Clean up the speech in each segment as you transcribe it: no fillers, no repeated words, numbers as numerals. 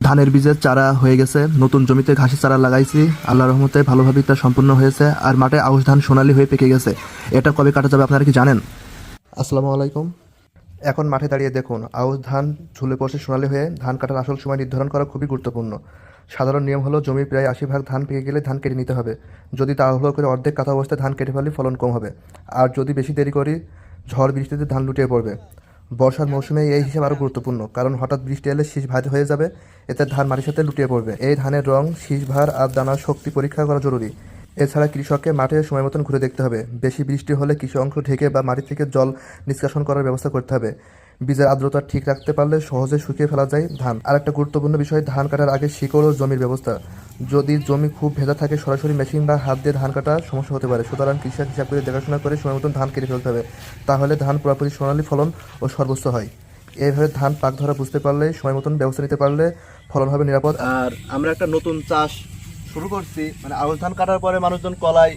ধানের বীজের চারা হয়ে গেছে, নতুন জমিতে ঘাসের চারা লাগাইছি, আল্লাহর রহমতে ভালোভাবে তা সম্পূর্ণ হয়েছে। আর মাঠে আউশ ধান সোনালি হয়ে পেকে গেছে। এটা কবে কাটা যাবে আপনারা কি জানেন? আসসালামু আলাইকুম। এখন মাঠে দাঁড়িয়ে দেখুন আউশ ধান ঝুলে পড়ছে সোনালি হয়ে। ধান কাটার আসল সময় নির্ধারণ করা খুবই গুরুত্বপূর্ণ। সাধারণ নিয়ম হলো জমির প্রায় 80 ভাগ ধান পেকে গেলে ধান কেটে নিতে হবে। যদি তাড়াহুড়ো করে অর্ধেক কাটা অবস্থায় ধান কেটে ফেলি ফলন কম হবে। আর যদি বেশি দেরি করি ঝড় বৃষ্টিতে ধান লুটিয়ে পড়বে। বর্ষার মৌসুমে এই হিসাব আরও গুরুত্বপূর্ণ, কারণ হঠাৎ বৃষ্টি এলে শীষ ভারী হয়ে যাবে, এতে ধান মাটির সাথে লুটিয়ে পড়বে। এই ধানের রং, শীষ ভার আর দানার শক্তি পরীক্ষা করা জরুরি। এছাড়া কৃষককে মাঠে সময় মতন ঘুরে দেখতে হবে। বেশি বৃষ্টি হলে কিছু অংশ ঢেকে বা মাটি থেকে জল নিষ্কাশন করার ব্যবস্থা করতে হবে। বীজের আর্দ্রতা ঠিক রাখতে পারলে সহজে শুকিয়ে ফেলা যায় ধান। আর একটা গুরুত্বপূর্ণ বিষয়, ধান কাটার আগে শিকড় ও জমির ব্যবস্থা। যদি জমি খুব ভেজা থাকে সরাসরি মেশিন বা হাত দিয়ে ধান কাটা সমস্যা হতে পারে। সুতরাং কৃষক হিসাব করে দেখাশোনা করে সময় মতন ধান কেটে ফেলতে হবে। তাহলে ধান পুরোপুরি সোনালি ফলন ও সর্বোচ্চ হয়। এইভাবে ধান পাক ধরা বুঝতে পারলে, সময় মতন ব্যবস্থা নিতে পারলে ফলন হবে নিরাপদ। আর আমরা একটা নতুন চাষ শুরু করছি, মানে আউশ ধান কাটার পরে মানুষজন কলাই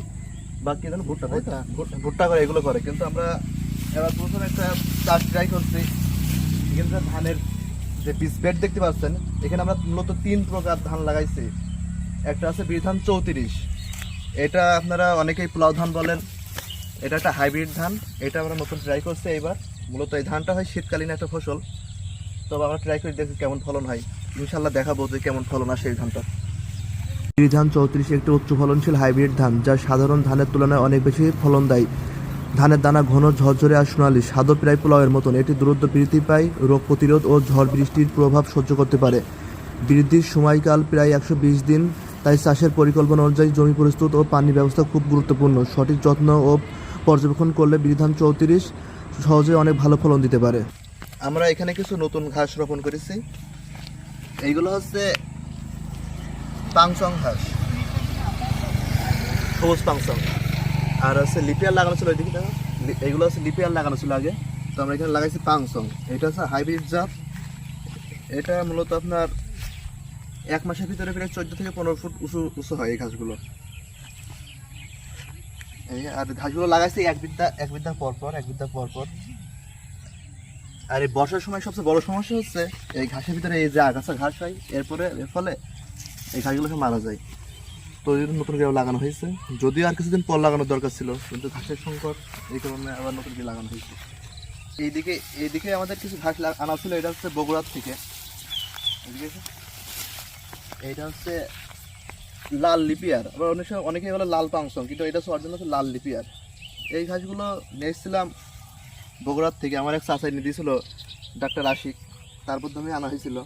বা কি যেন ভুট্টা, তাই তো? ভুট্টা করে এগুলো করে, কিন্তু আমরা এবার প্রথম একটা চাষ ট্রাই করছি। এখানে যে ধানের যে বীজ বেড দেখতে পাচ্ছেন, এখানে আমরা মূলত 3 প্রকার ধান লাগাইছি। একটা আছে বিধান 34, এটা আপনারা অনেকেই পোলাও ধান বলেন। এটা একটা হাইব্রিড ধান, এটা আমরা নতুন ট্রাই করছি এইবার। মূলত এই ধানটা হয় শীতকালীন একটা ফসল, তবে আমরা ট্রাই করে দেখি কেমন ফলন হয়। ইনশাল্লাহ দেখাবো যে কেমন ফলন আসে এই ধানটা। ধান 34 একটি উচ্চ ফলনশীল হাইব্রিড ধান, যা সাধারণ ধানের তুলনায় অনেক বেশি ফলন দেয়। ধানের দানা ঘন, ঝরঝরে আর সোনালি, স্বাদও প্রায় পোলাওয়ের মতন। এটি দ্রুত বৃদ্ধি পায়, রোগ প্রতিরোধ ও ঝড় বৃষ্টির প্রভাব সহ্য করতে পারে। বৃদ্ধির সময়কাল প্রায় 120 দিন। তাই চাষের পরিকল্পনা অনুযায়ী জমি প্রস্তুত ও পানি ব্যবস্থা খুব গুরুত্বপূর্ণ। সঠিক যত্ন ও পর্যবেক্ষণ করলে বিধান 34 সহজে অনেক ভালো ফলন দিতে পারে। আমরা এখানে কিছু নতুন ঘাস রোপণ করেছি। এইগুলো হচ্ছে পাংসং ঘাস, সবুজ পাংসং। আর হচ্ছে লিপিয়ার লাগানো ছিল ওইদিকে, এইগুলো হচ্ছে লিপিয়ার লাগানো ছিল আগে, তো আমরা এখানে লাগাইছি পাংসং। এটা হচ্ছে হাইব্রিড জাত। এটা মূলত আপনার 1 মাসের ভিতরে প্রায় 14 থেকে 15 ফুট উঁচু উঁচু হয় এই ঘাসগুলো। এই আর ঘাসগুলো লাগাইছি এক বিঘা পর পর। আর এই বর্ষার সময় সবচেয়ে বড় সমস্যা হচ্ছে এই ঘাসের ভিতরে এই যে আগাছা ঘাস হয়, এর ফলে এই ঘাসগুলোকে মারা যায়। তো এই জন্য নতুন করে লাগানো হয়েছে। যদিও আর কিছুদিন পর লাগানোর দরকার ছিল, কিন্তু ঘাসের সংকট, এই কারণে আবার নতুন করে লাগানো হয়েছে। এইদিকে আমাদের কিছু ঘাস আনা ছিল, এটা হচ্ছে বগুড়ার থেকে। এইটা হচ্ছে লাল লিপিয়ার, আবার অনেকে বলে লাল পাংসং, কিন্তু এটা হচ্ছে অরিজিনাল হচ্ছে লাল লিপিয়ার। এই ঘাসগুলো নিয়ে এসেছিলাম বগুড়ার থেকে। আমার এক চাচা এনে দিয়েছিল, ডাক্তার আশিক, তার মাধ্যমে আনা হয়েছিল।